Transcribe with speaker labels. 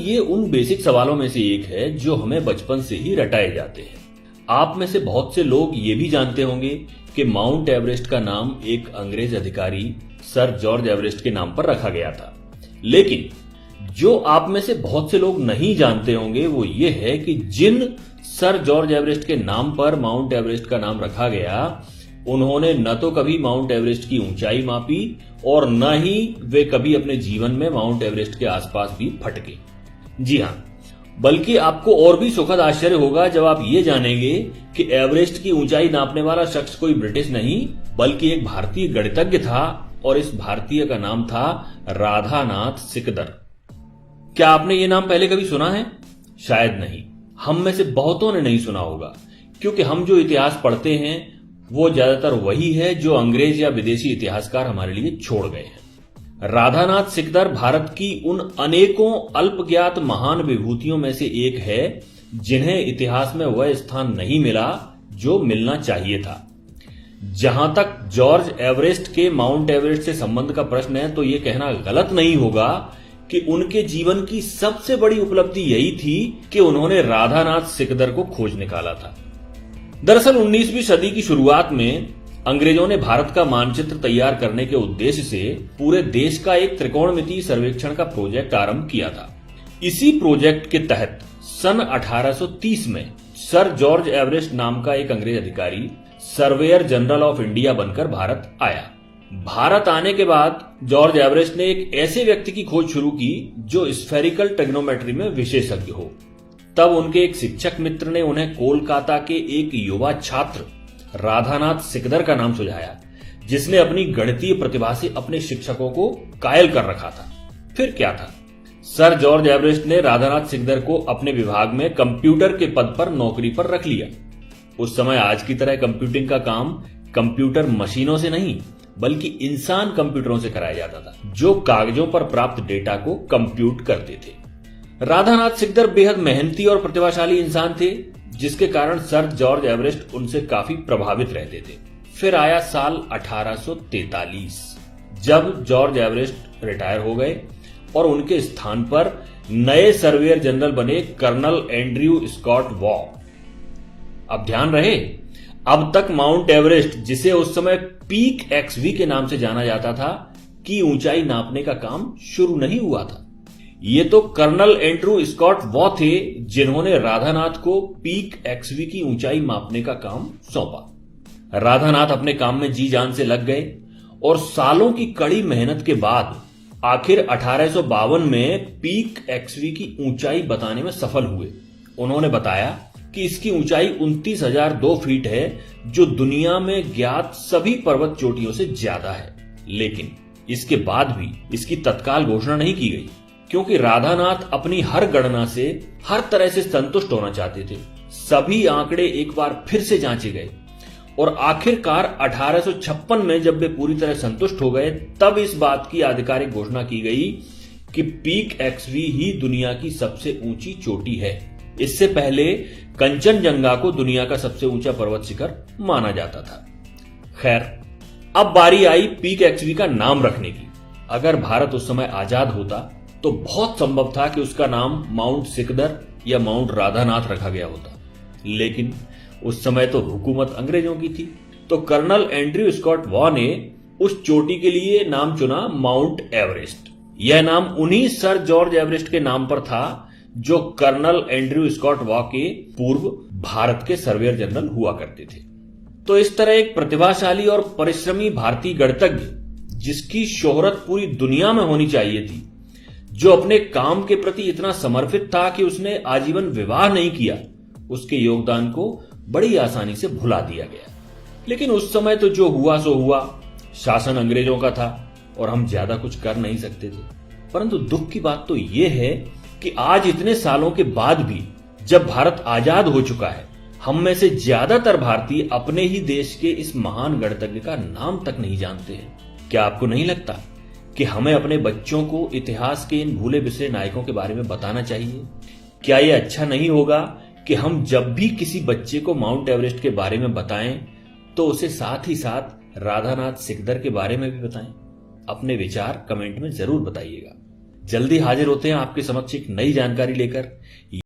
Speaker 1: ये उन बेसिक सवालों में से एक है जो हमें बचपन से ही रटाए जाते हैं। आप में से बहुत से लोग ये भी जानते होंगे कि माउंट एवरेस्ट का नाम एक अंग्रेज अधिकारी सर जॉर्ज एवरेस्ट के नाम पर रखा गया था। लेकिन जो आप में से बहुत से लोग नहीं जानते होंगे वो ये है कि जिन सर जॉर्ज एवरेस्ट के नाम पर माउंट एवरेस्ट का नाम रखा गया, उन्होंने न तो कभी माउंट एवरेस्ट की ऊंचाई मापी और न ही वे कभी अपने जीवन में माउंट एवरेस्ट के आसपास भी फटके। जी हां, बल्कि आपको और भी सुखद आश्चर्य होगा जब आप ये जानेंगे कि एवरेस्ट की ऊंचाई नापने वाला शख्स कोई ब्रिटिश नहीं बल्कि एक भारतीय गणितज्ञ था और इस भारतीय का नाम था राधानाथ सिकदर। क्या आपने ये नाम पहले कभी सुना है? शायद नहीं। हम में से बहुतों ने नहीं सुना होगा, क्योंकि हम जो इतिहास पढ़ते हैं वो ज्यादातर वही है जो अंग्रेज या विदेशी इतिहासकार हमारे लिए छोड़ गए हैं। राधानाथ सिकदर भारत की उन अनेकों अल्पज्ञात महान विभूतियों में से एक है जिन्हें इतिहास में वह स्थान नहीं मिला जो मिलना चाहिए था। जहां तक जॉर्ज एवरेस्ट के माउंट एवरेस्ट से संबंध का प्रश्न है तो यह कहना गलत नहीं होगा कि उनके जीवन की सबसे बड़ी उपलब्धि यही थी कि उन्होंने राधानाथ सिकदर को खोज निकाला था। दरअसल 19वीं सदी की शुरुआत में अंग्रेजों ने भारत का मानचित्र तैयार करने के उद्देश्य से पूरे देश का एक त्रिकोणमितीय सर्वेक्षण का प्रोजेक्ट आरंभ किया था। इसी प्रोजेक्ट के तहत सन 1830 में सर जॉर्ज एवरेस्ट नाम का एक अंग्रेज अधिकारी सर्वेयर जनरल ऑफ इंडिया बनकर भारत आया। भारत आने के बाद जॉर्ज एवरेस्ट ने एक ऐसे व्यक्ति की खोज शुरू की जो स्फेरिकल ट्रिग्नोमेट्री में विशेषज्ञ हो। तब उनके एक शिक्षक मित्र ने उन्हें कोलकाता के एक युवा छात्र राधानाथ सिकदर का नाम सुझाया, जिसने अपनी गणितीय प्रतिभा से अपने शिक्षकों को कायल कर रखा था। फिर क्या था, सर जॉर्ज एवरेस्ट ने राधानाथ सिकदर को अपने विभाग में कंप्यूटर के पद पर नौकरी पर रख लिया। उस समय आज की तरह कंप्यूटिंग का काम कंप्यूटर मशीनों से नहीं बल्कि इंसान कंप्यूटरों से कराया जाता था, जो कागजों पर प्राप्त डेटा को कंप्यूट करते थे। राधानाथ सिकदर बेहद मेहनती और प्रतिभाशाली इंसान थे, जिसके कारण सर जॉर्ज एवरेस्ट उनसे काफी प्रभावित रहते थे। फिर आया साल 1843, जब जॉर्ज एवरेस्ट रिटायर हो गए और उनके स्थान पर नए सर्वेयर जनरल बने कर्नल एंड्रयू स्कॉट वॉ। अब ध्यान रहे, अब तक माउंट एवरेस्ट, जिसे उस समय पीक एक्सवी के नाम से जाना जाता था, की ऊंचाई नापने का काम शुरू नहीं हुआ था। ये तो कर्नल एंड्रू स्कॉट वॉ थे जिन्होंने राधानाथ को पीक एक्सवी की ऊंचाई मापने का काम सौंपा। राधानाथ अपने काम में जी जान से लग गए और सालों की कड़ी मेहनत के बाद आखिर 1852 में पीक एक्सवी की ऊंचाई बताने में सफल हुए। उन्होंने बताया कि इसकी ऊंचाई 29,002 फीट है, जो दुनिया में ज्ञात सभी पर्वत चोटियों से ज्यादा है। लेकिन इसके बाद भी इसकी तत्काल घोषणा नहीं की गई, क्योंकि राधानाथ अपनी हर गणना से हर तरह से संतुष्ट होना चाहते थे। सभी आंकड़े एक बार फिर से जांचे गए और आखिरकार 1856 में जब वे पूरी तरह संतुष्ट हो गए, तब इस बात की आधिकारिक घोषणा की गई कि पीक एक्सवी ही दुनिया की सबसे ऊंची चोटी है। इससे पहले कंचनजंगा को दुनिया का सबसे ऊंचा पर्वत शिखर माना जाता था। खैर, अब बारी आई पीक एक्सवी का नाम रखने की। अगर भारत उस समय आजाद होता तो बहुत संभव था कि उसका नाम माउंट सिकदर या माउंट राधानाथ रखा गया होता, लेकिन उस समय तो हुकूमत अंग्रेजों की थी। तो कर्नल एंड्रयू स्कॉट वॉ ने उस चोटी के लिए नाम चुना माउंट एवरेस्ट। यह नाम उन्हीं सर जॉर्ज एवरेस्ट के नाम पर था जो कर्नल एंड्रयू स्कॉट वॉ के पूर्व भारत के सर्वेयर जनरल हुआ करते थे। तो इस तरह एक प्रतिभाशाली और परिश्रमी भारतीय गणितज्ञ, जिसकी शोहरत पूरी दुनिया में होनी चाहिए थी, जो अपने काम के प्रति इतना समर्पित था कि उसने आजीवन विवाह नहीं किया, उसके योगदान को बड़ी आसानी से भुला दिया गया। लेकिन उस समय तो जो हुआ सो हुआ, शासन अंग्रेजों का था और हम ज्यादा कुछ कर नहीं सकते थे। परंतु दुख की बात तो यह है कि आज इतने सालों के बाद भी, जब भारत आजाद हो चुका है, हम में से ज्यादातर भारतीय अपने ही देश के इस महान गणितज्ञ का नाम तक नहीं जानते हैं। क्या आपको नहीं लगता कि हमें अपने बच्चों को इतिहास के इन भूले बिसरे नायकों के बारे में बताना चाहिए? क्या यह अच्छा नहीं होगा कि हम जब भी किसी बच्चे को माउंट एवरेस्ट के बारे में बताएं तो उसे साथ ही साथ राधानाथ सिकदर के बारे में भी बताएं? अपने विचार कमेंट में जरूर बताइएगा। जल्दी हाजिर होते हैं आपके समक्ष एक नई जानकारी लेकर।